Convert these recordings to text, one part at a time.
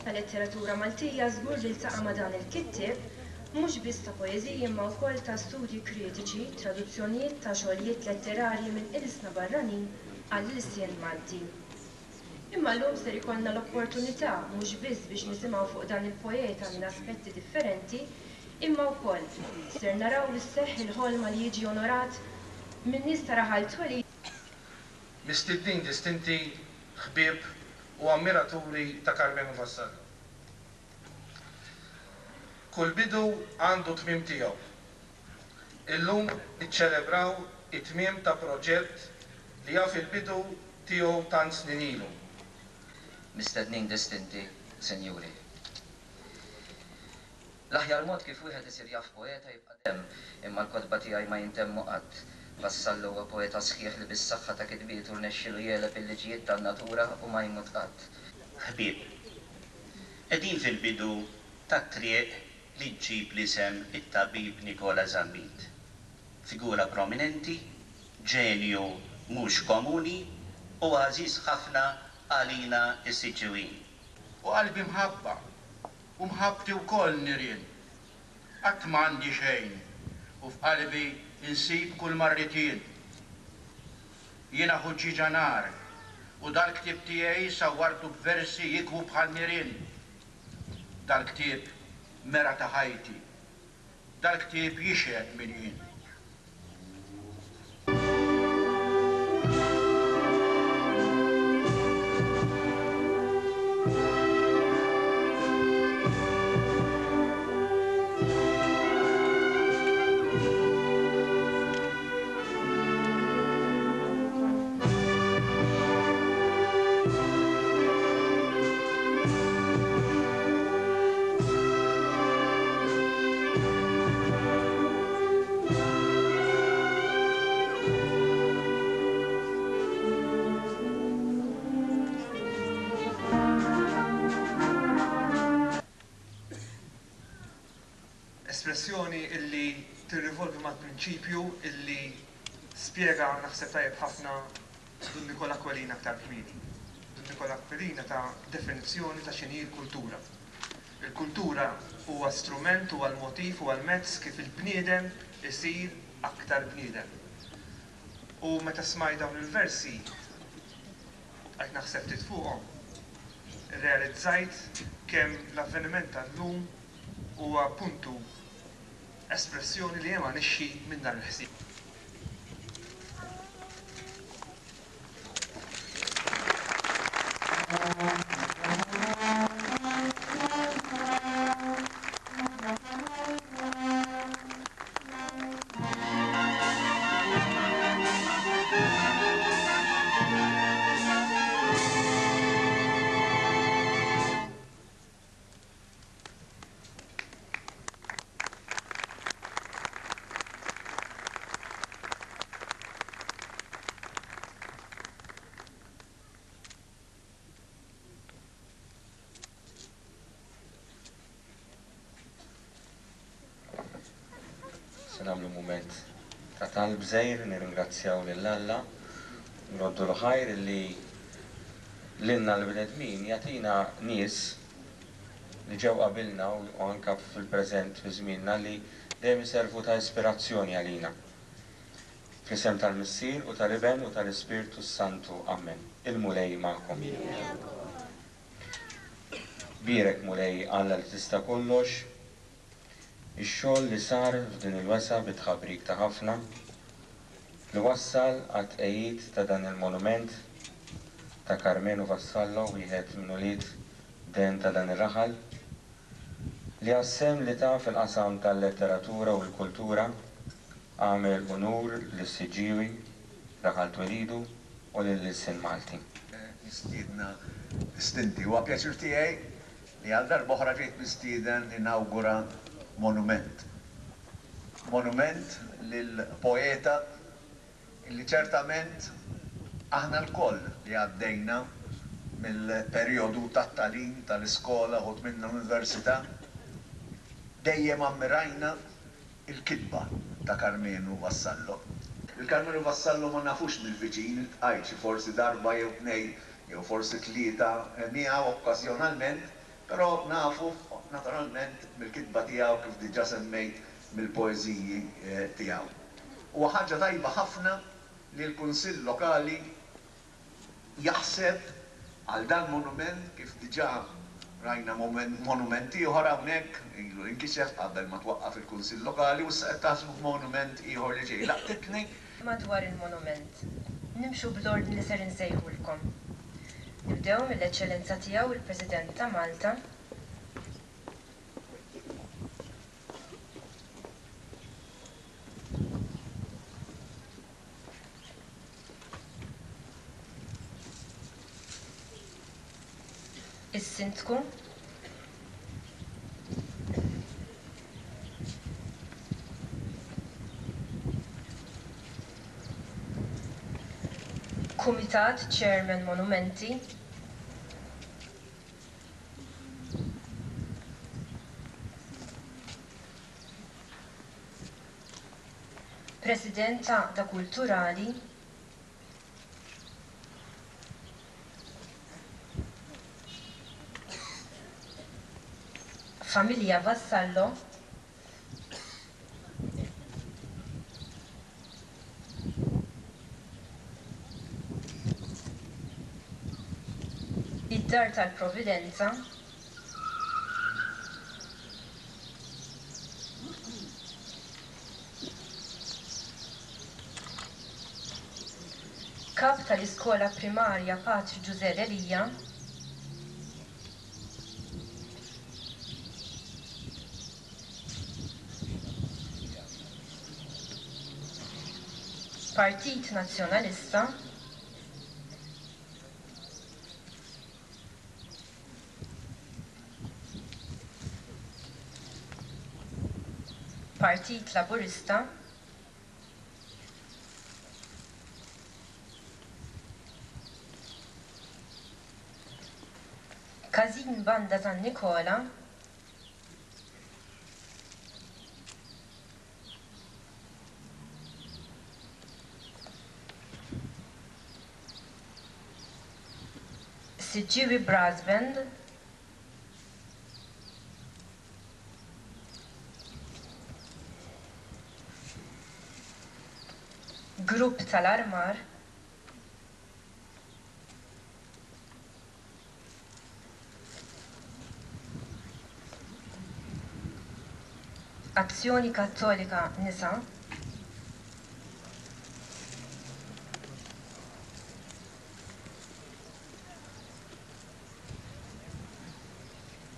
tal-letteratura Maltija żgur li ltaqa' ma' dan il-kittieb mhux biss ta' poeżija imma wkoll ta' studji kritiċi, traduzzjonijiet ta' xogħlijiet letterarji minn ilsna barranin għall-ilsien Malti. Imma llum ser ikollna l-opportunità mhux biss biex nisimgħu fuq dan il-poeta minn aspetti differenti, imma wkoll ser naraw li sseħħ il-ħolma li jiġi onorat minn nies ta' raħal twelid. Mistiednin distinti, ħbieb u ammiraturi ta' Carmenu Vassallo. Kull bidu għandu tmiem tiegħu. Illum niċċelebraw it-tmiem ta' proġett li jaf il-bidu tiegħu tant snin ilu. Mistiednin distinti, Sinjuri. L-aħjar mod kif wieħed isir jaf poeta jibqa' hemm, imma l-kotba tiegħi ma jintemmu qatt. Vassallo huwa poeta sħiħ li bis-saħħa ta' kitbietu rnexxielu jeleb il-liġijiet tan-natura u ma jmut qatt. Ħbieb, qegħdin fil-bidu tat-triq li ġġib l-isem it-tabib Nikola Zambit. Figura prominenti, ġenju mhux komuni u għażiż ħafna għalina is-Siġġewin. U qalbi mħabba, u mħabbti wkoll nirien. Qatt m'għandi xejn, u f'qalbi insib kull marritin. Jiena ħuġġiġa nar, u dal-ktieb tiegħi sawwartu b'versi jikwu bħal nirien. Dal-ktieb mera ta' ħajti, dal-ktieb jixed min jien. Espressjoni illi tirrivolvi mal-prinċipju illi spjega naħseb tajjeb ħafna Dun Nikola Aquilina aktar kmieni. Dun Nikola Aquilina ta' definizzjoni ta' x'inhi l-kultura. Il-kultura huwa strument, huwa l-motiv, huwa l-mezz kif il-bniedem isir aktar bniedem. U meta smaj dawn il-versi qed naħseb ftit fuqhom, irrealizzajt kemm l-avveniment tal-lum huwa appuntu espressjoni li jema nixxi minn dan il-ħsieb. Nagħmlu mument ta' talb żgħir, nirringrazzjaw lil Alla, nroddu l-ħajr li lilna l-bnedmin jagħtina nies li ġew qabilna u anke fil-preżent fi żmienna li dejjem iservu ta' ispirazzjoni għalina. Fl-isem tal-Missier u tal-Iben u tal-Ispirtu Santu. Amen. Il-mulej magħkom. Birek mulej Alla li tista' kollox. Ix-xogħol li sar f'din il-wesa bitħabbrik ta' ħafna li wassal għat-tqejjid ta' dan il-monument ta' Carmenu Vassallo, wieħed minn ulied den ta' dan ir-raħal li għassem li ta' fil-qasam tal-letteratura u l-kultura għamel unur lis-Siġġiewi, raħal Twelidu u lill-Ilsien Malti. Mistiedna distinti, huwa pjaċir tiegħi li għal darba oħra ġejt mistieden inawgura monument. Monument lill-poeta illi ċertament aħna l-koll li għaddejna mill-perjodu tat-tagħlim tal-iskola u minna l-università dejjem ammirajna il-kitba ta' Carmenu Vassallo. Il-Carmenu Vassallo ma nafux mill-viċin, il-tqajt forsi darba jew tnejn jew forsi tlieta miegħu okkażjonalment, Però nafu, naturalment, mill-kitba tiegħu kif diġà semmejt mill-poeżiji tiegħu. U ħaġa tajba ħafna li l-Kunsill Lokali jaħseb għal dan monument kif diġà rajna monumenti oħra hawnhekk ilu inkixef qabel ma twaqqaf il-Kunsill Lokali u issa qed taħsbu f'monument ieħor li ġej. Laqtitni Madwar il-monument, nimxu bl-ordni li ser insejħulkom. Nibdew mill-eċċellenza tiegħu il-President ta' Malta. Is-Sindku. Kumitat Chairman Monumenti. President ta' Għaqda Kulturali. Familja Vassallo. Id-Dar tal-Providenza. Kap tal-Iskola Primarja Patri Ġużer Elija. Partit Nazzjonalista. Partit Laburista. Kazin Banda San Nikola. Siġġiewi Brass Band. Grupp tal-Armar. Azzjoni Kattolika Nisa.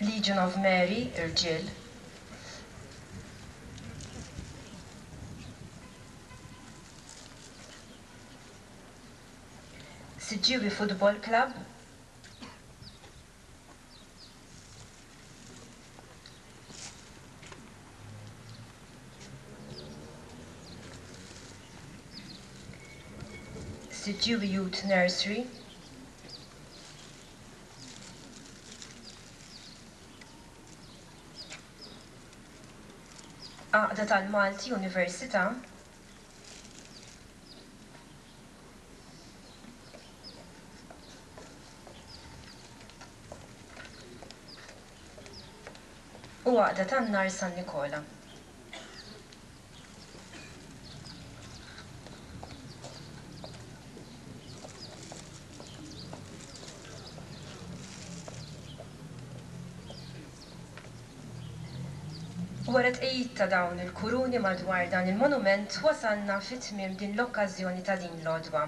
Legion of Mary, Irġiel. Siġġiewi Football Club. Siġġiewi Youth Nursery. Għaqda tal-Malti Università. U għaqda tan-Nar San Nikola. Wara tqejjid ta' dawn il-kuruni madwar dan il-monument wasalna fit-tmiem din l-okkażjoni ta' din l-għodwa.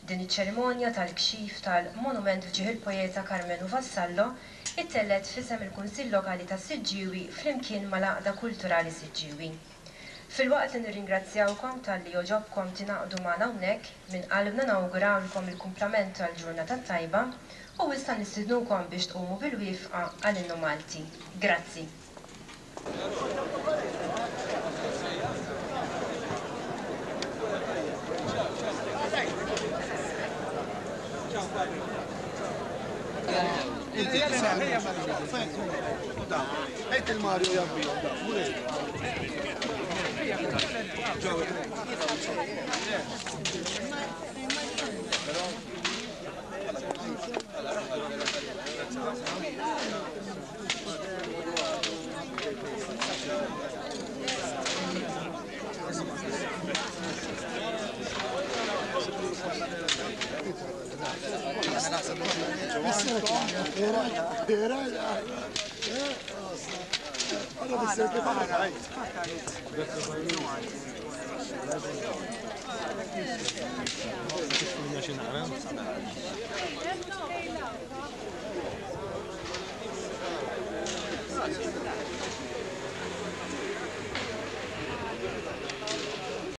Din iċ-ċerimonja tal-kxif tal-monument ġieħ il-poeta Carmenu Vassallo ittellet f'isem il-Kunsill Lokali ta' Siġġiewi flimkien mal-Għaqda Kulturali Siġġiewi. Filwaqt li nirringrazzjawkom tal-li joġobkom tingħaqdu magħna hawnhekk minn qalbna nawgurawlkom il-kumplament tal-ġurnata tajba u issa nistidnukom biex tqumu bil-wifqa għal-Innu Malti. Grazzi. Mario Jabbio, da, Grazie.